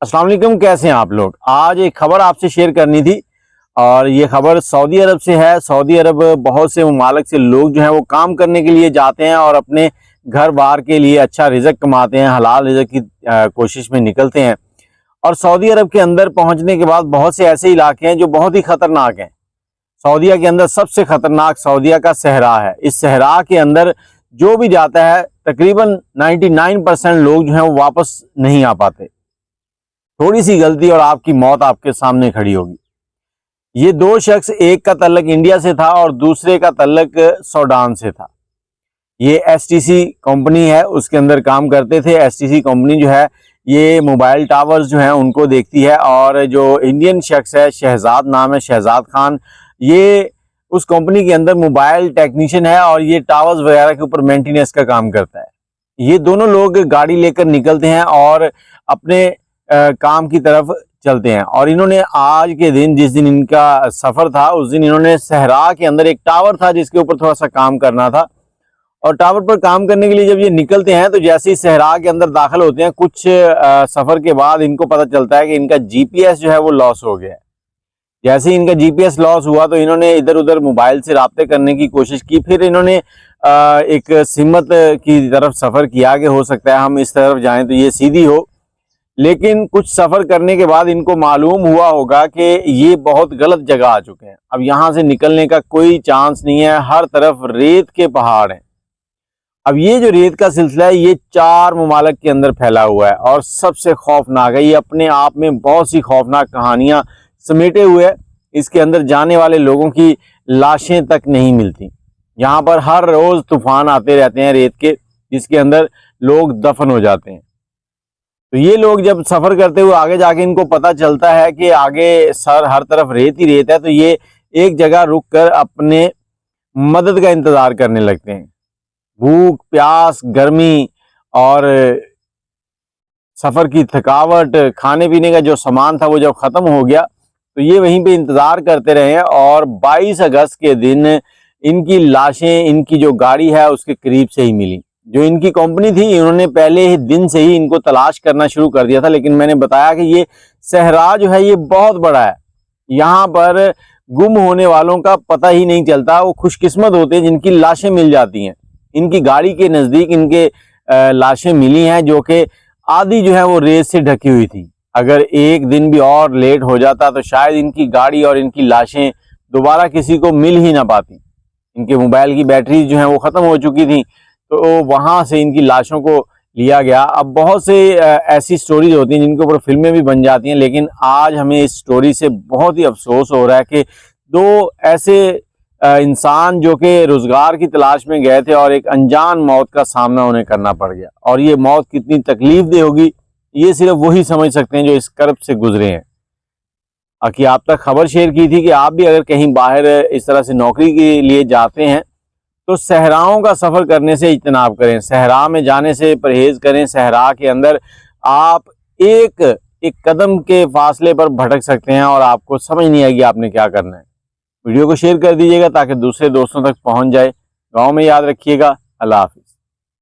अस्सलाम वालेकुम, कैसे हैं आप लोग। आज एक खबर आपसे शेयर करनी थी और ये खबर सऊदी अरब से है। सऊदी अरब बहुत से ममालिक से लोग जो हैं वो काम करने के लिए जाते हैं और अपने घर बार के लिए अच्छा रिज़्क कमाते हैं, हलाल रिज़्क की कोशिश में निकलते हैं। और सऊदी अरब के अंदर पहुंचने के बाद बहुत से ऐसे इलाके हैं जो बहुत ही ख़तरनाक हैं। सऊदीया के अंदर सबसे ख़तरनाक सऊदीया का सहरा है। इस सहरा के अंदर जो भी जाता है तकरीबन 99% लोग जो हैं वो वापस नहीं आ पाते। थोड़ी सी गलती और आपकी मौत आपके सामने खड़ी होगी। ये दो शख्स, एक का तल्लक इंडिया से था और दूसरे का तल्लक सूडान से था। ये एसटीसी कंपनी है, उसके अंदर काम करते थे। एसटीसी कंपनी जो है ये मोबाइल टावर्स जो हैं उनको देखती है और जो इंडियन शख्स है, शहजाद नाम है, शहजाद खान, ये उस कंपनी के अंदर मोबाइल टेक्नीशियन है और ये टावर्स वगैरह के ऊपर मेंटेनेंस का काम करता है। ये दोनों लोग गाड़ी लेकर निकलते हैं और अपने काम की तरफ चलते हैं। और इन्होंने आज के दिन, जिस दिन इनका सफ़र था, उस दिन इन्होंने सहरा के अंदर एक टावर था जिसके ऊपर थोड़ा सा काम करना था। और टावर पर काम करने के लिए जब ये निकलते हैं तो जैसे ही सहरा के अंदर दाखिल होते हैं, कुछ सफ़र के बाद इनको पता चलता है कि इनका जीपीएस जो है वो लॉस हो गया है। जैसे ही इनका जीपीएस लॉस हुआ तो इन्होंने इधर उधर मोबाइल से रब्ते करने की कोशिश की। फिर इन्होंने एक सिमत की तरफ सफ़र किया कि हो सकता है हम इस तरफ जाएं तो ये सीधी हो। लेकिन कुछ सफ़र करने के बाद इनको मालूम हुआ होगा कि ये बहुत गलत जगह आ चुके हैं। अब यहाँ से निकलने का कोई चांस नहीं है, हर तरफ रेत के पहाड़ हैं। अब ये जो रेत का सिलसिला है ये 4 ममालिक के अंदर फैला हुआ है और सबसे खौफनाक है। ये अपने आप में बहुत सी खौफनाक कहानियाँ समेटे हुए है। इसके अंदर जाने वाले लोगों की लाशें तक नहीं मिलती। यहाँ पर हर रोज़ तूफान आते रहते हैं रेत के, जिसके अंदर लोग दफन हो जाते हैं। तो ये लोग जब सफ़र करते हुए आगे जाके इनको पता चलता है कि आगे हर तरफ रेत ही रेत है, तो ये एक जगह रुक कर अपने मदद का इंतज़ार करने लगते हैं। भूख, प्यास, गर्मी और सफ़र की थकावट, खाने पीने का जो सामान था वो जब ख़त्म हो गया तो ये वहीं पे इंतज़ार करते रहे हैं। और 22 अगस्त के दिन इनकी लाशें इनकी जो गाड़ी है उसके करीब से ही मिली। जो इनकी कंपनी थी, इन्होंने पहले ही दिन से ही इनको तलाश करना शुरू कर दिया था। लेकिन मैंने बताया कि ये सहरा जो है ये बहुत बड़ा है, यहाँ पर गुम होने वालों का पता ही नहीं चलता। वो खुशकिस्मत होते हैं जिनकी लाशें मिल जाती हैं। इनकी गाड़ी के नज़दीक इनके लाशें मिली हैं जो कि आधी जो है वो रेत से ढकी हुई थी। अगर एक दिन भी और लेट हो जाता तो शायद इनकी गाड़ी और इनकी लाशें दोबारा किसी को मिल ही ना पाती। इनके मोबाइल की बैटरी जो है वो ख़त्म हो चुकी थी, तो वहाँ से इनकी लाशों को लिया गया। अब बहुत से ऐसी स्टोरीज होती हैं जिनके ऊपर फिल्में भी बन जाती हैं, लेकिन आज हमें इस स्टोरी से बहुत ही अफसोस हो रहा है कि 2 ऐसे इंसान जो कि रोज़गार की तलाश में गए थे और एक अनजान मौत का सामना उन्हें करना पड़ गया। और ये मौत कितनी तकलीफ़देह होगी ये सिर्फ वही समझ सकते हैं जो इस कर्ब से गुजरे हैं। कि आप तक खबर शेयर की थी कि आप भी अगर कहीं बाहर इस तरह से नौकरी के लिए जाते हैं तो सहराओं का सफ़र करने से इज्तनाब करें, सहरा में जाने से परहेज़ करें। सहरा के अंदर आप एक कदम के फासले पर भटक सकते हैं और आपको समझ नहीं आएगी आपने क्या करना है। वीडियो को शेयर कर दीजिएगा ताकि दूसरे दोस्तों तक पहुंच जाए। गाँव में याद रखिएगा। अल्लाह हाफ़िज़।